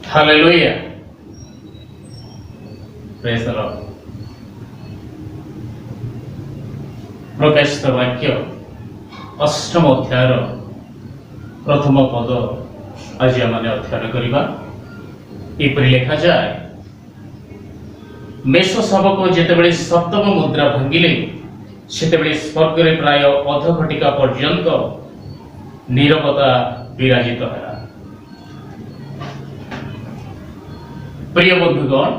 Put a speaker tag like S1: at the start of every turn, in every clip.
S1: Hallelujah praise the Lord. प्रकाशित वाक्य अष्टम अध्यायर प्रथम पद आज आम अध्ययन करवा। एपरि लिखा जाए, मेष शावक जेतेबेले सप्तम मुद्रा भांगिले सेतेबेले स्वर्ग रे प्राय अध घटिका पर्यंत नीरवता विराजित है। प्रिय बंधुगण,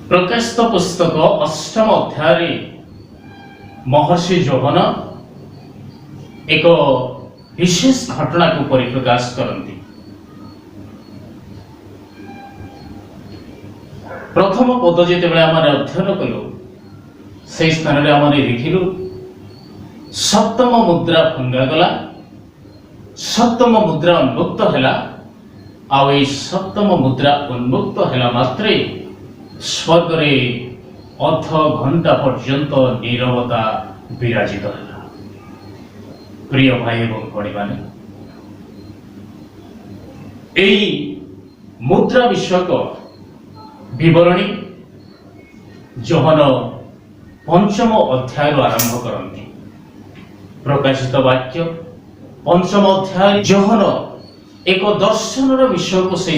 S1: प्रकाशित पुस्तक अष्टम अध्याय महर्षि जोहन एक विशेष घटना को परिप्रकाश करती। प्रथम पद जेतेबेले आमे अध्ययन कलु से स्थान रे आमे देखिलु सप्तम मुद्रा भंगा गला, सप्तम मुद्रा उन्मुक्त हैला। आउ ए सप्तम मुद्रा उन्मुक्त हैला मात्रे स्वर्ग रे अध घंटा पर्यंत नीरवता विराजित हैला। प्रिय भाई एवं भणी माने, एई मुद्रा विषयक विवरणी जोहन पंचम अध्याय आरंभ करती। प्रकाशित वाक्य पंचम अध्याय जोहन एक दर्शन विषय को से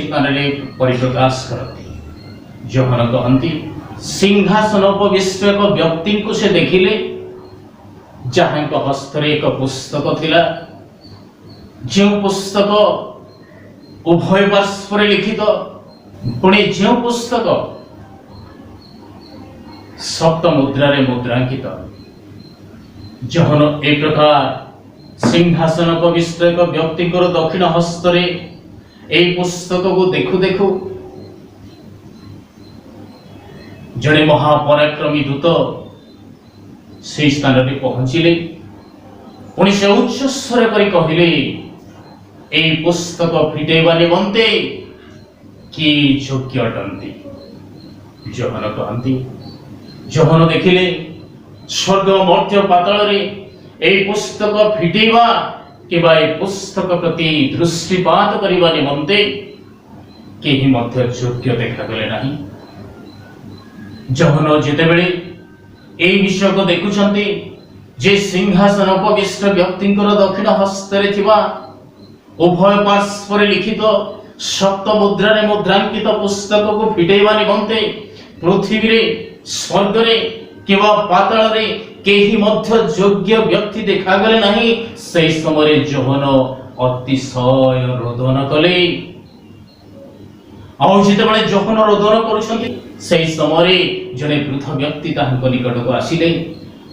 S1: परिप्रकाश करती। जोहन कहती, सिंहासन उपविष्ट एक व्यक्ति को से देखिले, जहाँ हस्तरे एक पुस्तक थिला, जो पुस्तक उभय पार्श्व लिखित, पुणे जो पुस्तक सप्त मुद्रा रे मुद्रांकित। जोहन एक प्रकार सिंहासन उपविष्ट एक व्यक्ति दक्षिण हस्तरे ए पुस्तक को देखु देखु जड़े महापराक्रमी दूत से स्थान में पहुंचिले। पुणी से उच्च स्वर कर कहले, ए पुस्तक फिटेवा निमंते कि योग्य अटंती। जोहन कहती, जोहन देखिले स्वर्ग मर्त्य पाताल रे ए पुस्तक फिटेवा किबा ए पुस्तक प्रति दृष्टिपात करिवा निमंते केही मध्य योग्य देखागले नाही। जोहन जेतेबेले ए विषय को देखुछंती जे सिंहासन उपविष्ट व्यक्ति दक्षिण हस्तरे थिबा उभय पार्श्व लिखित सप्त मुद्रा रे मुद्रांकित पुस्तक को फिटेवा निमंते पृथ्वी रे स्वर्ग रे किबा पाताल रे केही मध्य योग्य व्यक्ति देखागले नहीं। से समय जोहन अतिशय रोदन कले। आउ जेतेबेले जोहन रोदन करुछंती से समय जने वृद्ध व्यक्ति ताहां निकट को आसिले।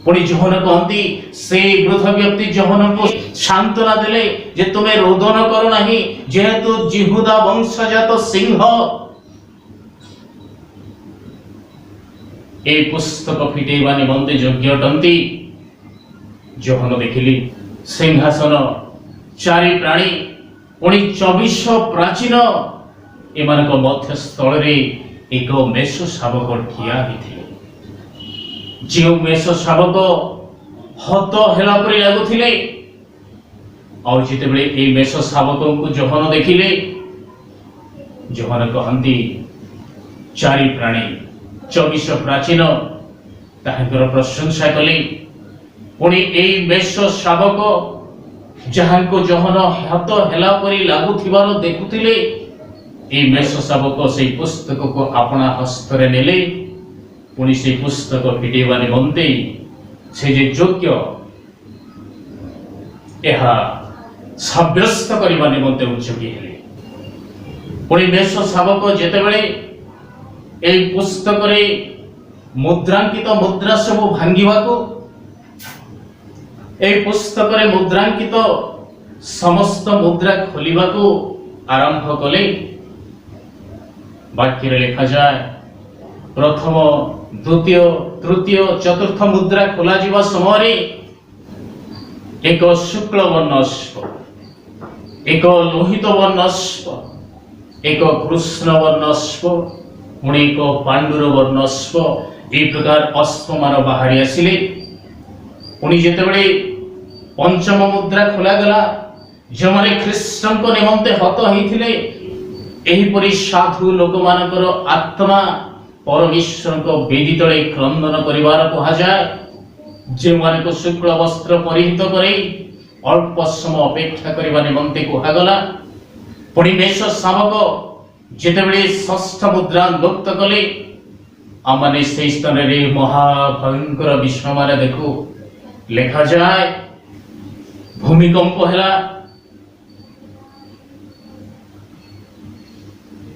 S1: पुणी जोहन कहती, से वृद्ध व्यक्ति जोहन को सांत्वना देले जे तुमे रोदन करो नहीं, जेहेतु जिहुदा वंशजात सिंह ए पुस्तक फिटेवा निमंते योग्य अटंती। जोहन देखिली सिंहासन, चारि प्राणी, पुणी 24 प्राचीन एमानक मध्य स्थल रे एक मेष शावक ठिया होइथिले। जो मेष शावक हत हेला परि लागुथिले। और जेतेबेले ए मेष शावक को जोहन देखिले, जोहन कहंती, चारि प्राणी 24 प्राचीन ताहांकर प्रशंसा कले। पुणी ए मेष शावक जहाँ को जोहन हाथ हेला परि लागुथिबार देखुथिले, ए मेष शावक से पुस्तक को अपना हस्तरे नेले। पुणी से पुस्तक फिटेवा निमंते से जे योग्य एहा साब्यस्त करिवा निमंते उद्योगी हेले। पुणी मेष शावक जेतेबेले ए पुस्तक रे मुद्रांकित मुद्रा सब भांगिवा को, ए पुस्तक रे मुद्रांकित समस्त मुद्रा खोलिवा को आरंभ कले। वाक्य रे लिखा जाए, प्रथम द्वितीय तृतीय चतुर्थ मुद्रा खोला जीवा समय एक शुक्ल वर्णस्व, एक लोहित वर्णस्व, एक कृष्ण वर्णस्व, पुणी एक पांडुर वर्णस्व ए प्रकार अश्व मान बाहरी आसिले। पुणी जेतेबेले पंचम मुद्रा खोला गला, जो माने ख्रीष्ट को निमंते हत होइथिले एहीपरि साधु लोक मानकर आत्मा परमेश्वर को वेदी तले क्रंदन करिवार कुहाजाए, जे मानको शुक्ल वस्त्र परिहित करे अल्प समय अपेक्षा करिवा निमंते कुहागला। पुणी मेष शावक जेतेबेले षष्ठ मुद्रा मुक्त कले, आमने से स्थान रे महाभयंकर विषय माने देखु लेखा जाए। भूमिकंप हैला,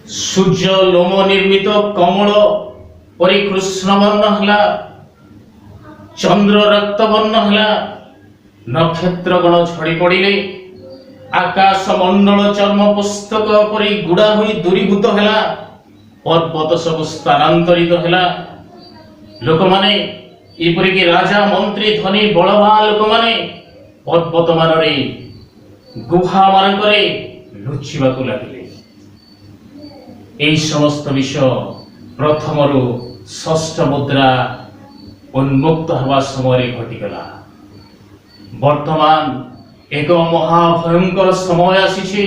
S1: सूर्य लोम निर्मित कमल परि कृष्ण वर्ण हैला, चंद्र रक्त वर्ण हैला, नक्षत्र गण झड़ी पड़िले, आकाश मंडल चर्म पुस्तक परि गुड़ा होई दूरीभूत हैला, पर्वत सब स्थानांतरित हैला। लोक माने एपरि कि राजा मंत्री धनी बलवान लोक माने पर्वत मानरे गुहा मानकरे लुचिबाकु लागिले। एई समस्त विषय प्रथमरु षष्ठ मुद्रा उन्मुक्त हवा समय घटिगला। वर्तमान एक महाभयंकर समय आसीछि,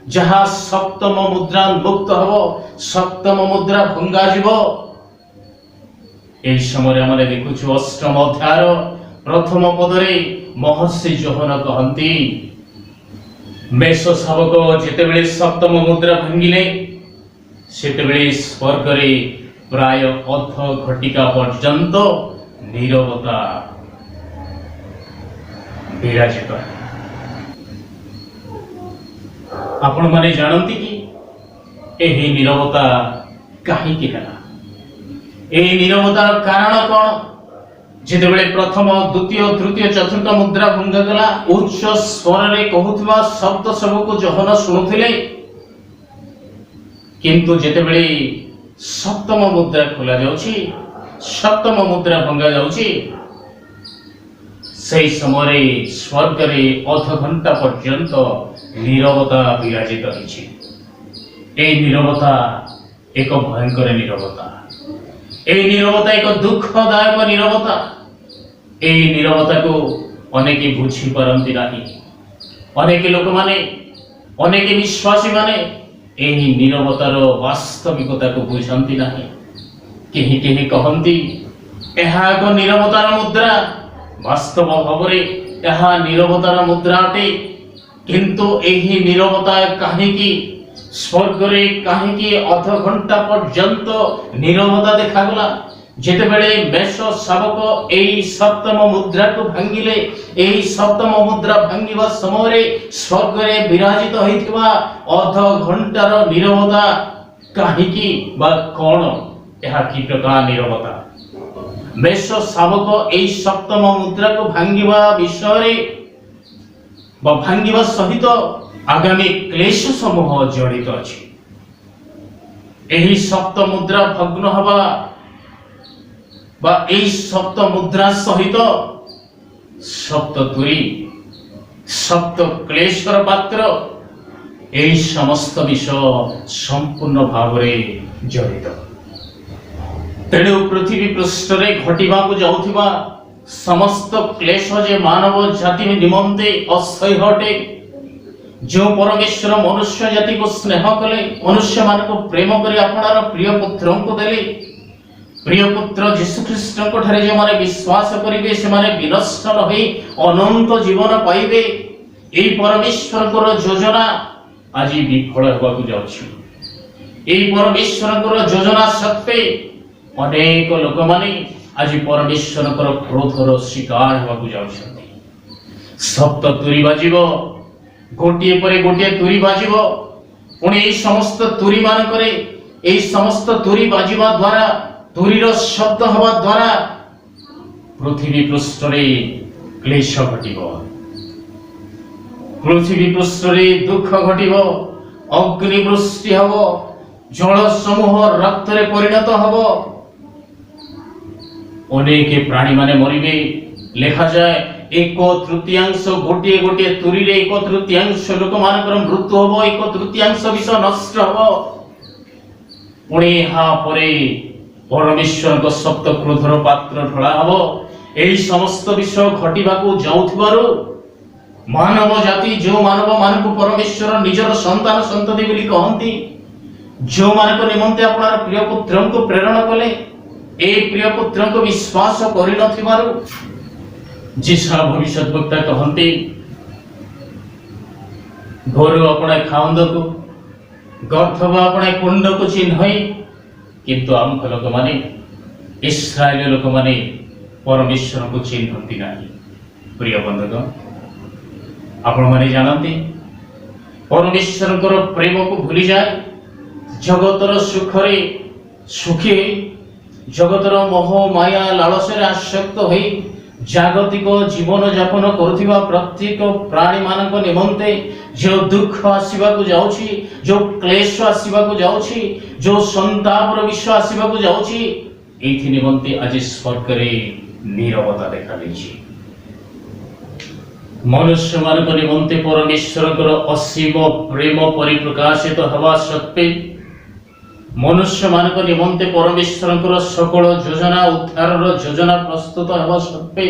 S1: जहाँ सप्तम मुद्रा मुक्त हबो, सप्तम मुद्रा भंगा जीवो। एई समय आमे देखुछु अष्टम अध्याय प्रथम पदरे महर्षि जोहन कहंती, मेष शावक जेतेबेले सप्तम मुद्रा भांगिले, सेतेबेले स्वर्ग रे प्राय अर्ध घटिका पर्यंत नीरवता विराजित। आपण माने जानती कि एही नीरवता काहे कि हैला? एही नीरवतार कारण कोन? जेतेबेले प्रथम द्वितीय तृतीय चतुर्थ मुद्रा भंगा गला, उच्च स्वर रे कहउथबा शब्द सबको जोहन सुनुथिले, किंतु जेतेबेले सप्तम मुद्रा खोला जाउछि, सप्तम मुद्रा भंगा जाउछि, सेई समय स्वर्ग रे अध घंटा पर्यंत नीरवता विराजित होइछि। एई नीरवता एक भयंकर नीरवता, एई नीरवता एक दुखदायक नीरवता। एई नीरवता को अनेके बुझी पारंती नाही। अनेके लोक माने, अनेके विश्वासी माने एही नीरवतार वास्तविकता को बुझंती नाही। केही केही कहंती एहा एक नीरवतार मुद्रा, वास्तव भावरे एहा नीरवतार मुद्रा अटे, किंतु एही नीरवता काहेकि स्वर्ग रे काहेकि अध घंटा पर्यंत नीरवता देखागला? जेतेबेले मेष शावक एई सप्तम मुद्रा को भांगिले, एई सप्तम मुद्रा भांगिबा समय रे स्वर्ग रे विराजित होइथिबा अध घंटार नीरवता काहेकि बा कोन? एहा कि प्रकार नीरवता? मेष शावक एई सप्तम मुद्रा को भांगिबा विषय रे बा भांगिबा सहित आगामी क्लेश समूह जड़ित अछि। एही सप्त मुद्रा भग्न हवा बा एही सप्त मुद्रा सहित सप्त तुरी, सप्त क्लेशर पात्र, एही समस्त विषय संपूर्ण भावरे जड़ित। तेणु पृथ्वी पृष्ठ रे घटिबाकु जाउथिबा समस्त क्लेश जे मानव जाति निमंते असह्य अटे। जो परमेश्वर मनुष्य जाति को स्नेह कले, मनुष्य मान को प्रेम करी आपणार प्रिय पुत्र को देले, प्रिय पुत्र यीशु ख्रीष्ट को ठारे जे माने विश्वास करिवे से माने विनष्ट रही अनंत जीवन पाइबे। एई परमेश्वर को योजना आज विफल होबाकु जाउछि। एई परमेश्वर को योजना सत्वे अनेक लोक माने आज परमेश्वर को क्रोधर शिकार होबाकु जाउछन्ति। सप्त तुरी बाजिबो, गोटिए परे गोटिए तुरी बाजिबो, पुणी एई समस्त तुरी मान करे, एई समस्त तुरी बाजिबा द्वारा, तुरीर शब्द हवा द्वारा पृथ्वी पृष्ठ रे क्लेश घटिबो, पृथ्वी पृष्ठ रे दुख घटिबो, अग्नि वृष्टि हबो, जल समूह रक्त रे परिणत हबो, अनेके प्राणी माने मरिबे। लेखा जाए एक तृतीयांश गोटिए गोटिए तुरी रे एक तृतीयांश लोक मानकर मृत्यु हबो, एक तृतीयांश विष नष्ट हबो। पुणी हा परे परमेश्वर को सप्त क्रोधर पात्र ढला हबो। एही समस्त विषय घटिबाकु जाउथिबारु मानव जाति जो मानव मानकु परमेश्वर निजर संतान संतति बोली कहंती, जो मान निमंते अपनार प्रिय पुत्र को प्रेरण कले ए प्रिय पुत्र को विश्वास कर जिसा भविष्य वक्ता कहते घर अपने खाउंद को गर्भ अपने कुंड को चिन्ह किंतु आम लोक माने इस्राएल लोक माने परमेश्वर को चिन्हती ना। प्रिय बंधुगण आपण माने जानते परमेश्वर प्रेम को भूली जाए जगतर सुखरे सुखी जगतर मोह माया लालसा आसक्त हो जागतिक जीवन यापन करुवा प्रत्येक प्राणी मान निमंते जो दुख आसवाक जाउछि जो क्लेश आसवाक जाउछि जो संतापर विषय आसवाक जाउछि एथि निमंते आज स्वर्ग रे नीरवता देखा देछि। मनुष्य मान निमंते परमेश्वर असीम प्रेम परिप्रकाशित हवा सत्वे मनुष्य मान निमंते परमेश्वर सकल योजना उद्धार योजना प्रस्तुत हवा सत्वे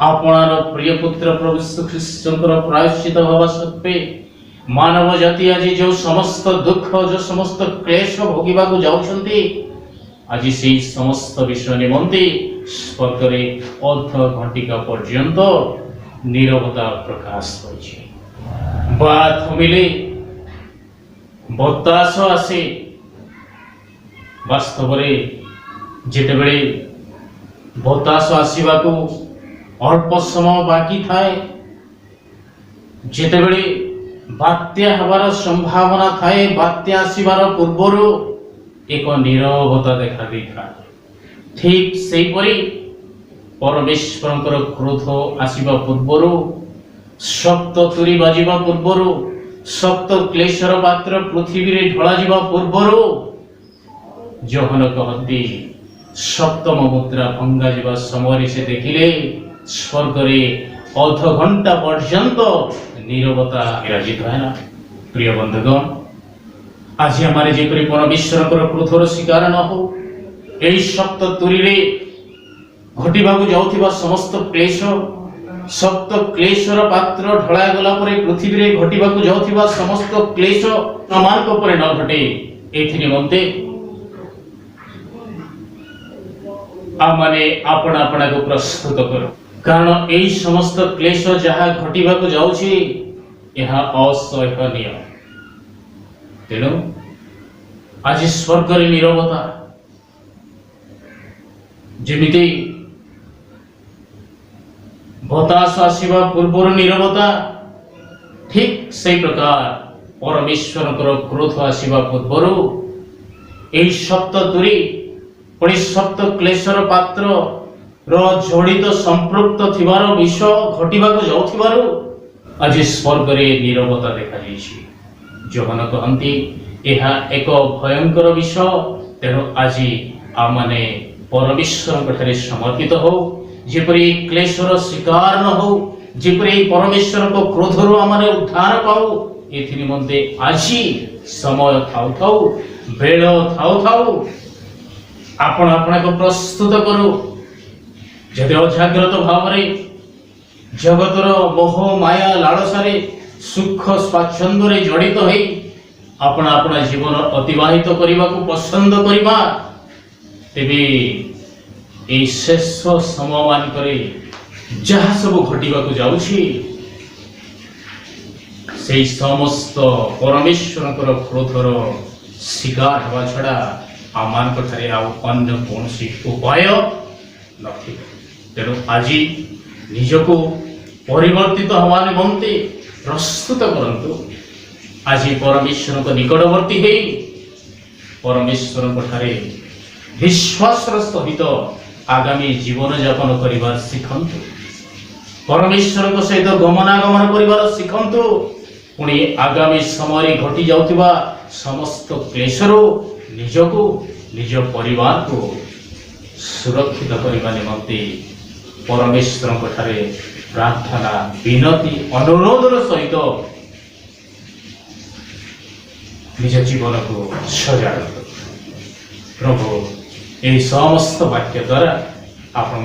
S1: आपणार प्रिय पुत्र प्रभु यीशु ख्रीष्टकर प्रायश्चित हवा सत्वे मानव जाति आज जो समस्त दुख जो समस्त क्लेश भोगिबाक जाउछंती आज से समस्त विषय निमंते स्वर्ग रे अर्ध घंटिका पर्यंत नीरवता प्रकाश होइछे। बात मिले बतास आसे वास्तव में जितेबले बतास आसवाको अल्प समय बाकी थाए जितेबले बात्या हबार संभावना थाए बात्या आसवार पूर्वर एक नीरवता देखा दी था। ठीक सेहीपरि परमेश्वर क्रोध आसवा पूर्वर सप्त तुरी बाजिबा पूर्वर सप्त क्लेशर पात्र पृथ्वी रे ढला जिबा पूर्वर जोहन कहती सप्तम मुद्रा भंगा जीवा समय से देखिले स्वर्ग रे अर्ध घंटा पर्यंत नीरवता विराजित है ना। प्रिय बंधुगण आज हमारे जेपरि परमेश्वर क्रोधर शिकार न हो एई सप्त तुरी रे घटिबाकु जाउथिबा समस्त क्लेश सप्त क्लेशर पात्र ढला गला परे पृथ्वी रे घटिबाकु जाउथिबा समस्त क्लेश प्रमाण परे न घटे एथि निमंते आमाने आपण आपणा को प्रस्तुत करो कारण एई समस्त क्लेश जहा घटिबाकु जाउछि एहा असहनीय। तेणु आज स्वर्ग रे नीरवता जेमिति बतास आसवा पूर्वर नीरवता ठीक से प्रकार परमेश्वर क्रोध आसवा पूर्वर एई सप्त तुरी पुणी सप्त क्लेशर पात्र जड़ित संपृक्त थिबार विषय घटिबाकु जाउथिबारु आज स्वर्ग रे नीरवता देखा जाइछि। जोहन कहंती एहा एक भयंकर विषय। तेणु आज आमने परमेश्वर ठारे समर्पित हो जेपरि क्लेशर शिकार न हो जेपरि परमेश्वर को क्रोधरु आमने उद्धार पाऊ एथि निमंते आजी समय थाउ थाउ बेल थाउ थाउ आपण आपण को प्रस्तुत करू जदि अजाग्रत भाव रे जगतर मोह माया लालसारे सुख स्वाच्छंद रे जड़ित होई आपण आपण जीवन अतिबाहित करने को पसंद करिबा तेबे ए शेष समय मानकरे जहाँ सब घटिबाकु जाउछि से समस्त परमेश्वर क्रोधर शिकार हवा छड़ा आमान ठारे अन्य कौन उपाय नथि। तेणु आज निजको परिवर्तित हवा निमंते प्रस्तुत करंतु आज परमेश्वर को निकटवर्ती है परमेश्वर ठारे विश्वास सहित आगामी जीवन यापन करिवार शिखंतु परमेश्वर को सहित गमनागमन करिवार शिखंतु पुणी आगामी समय घटी जाउथिबा समस्त क्लेशरो निजको निज परिवार को सुरक्षित करने निमंते परमेश्वर ठारे प्रार्थना विनती अनुरोधर सहित निज जीवन को सजाड़ प्रभु यही समस्त वाक्य द्वारा आपण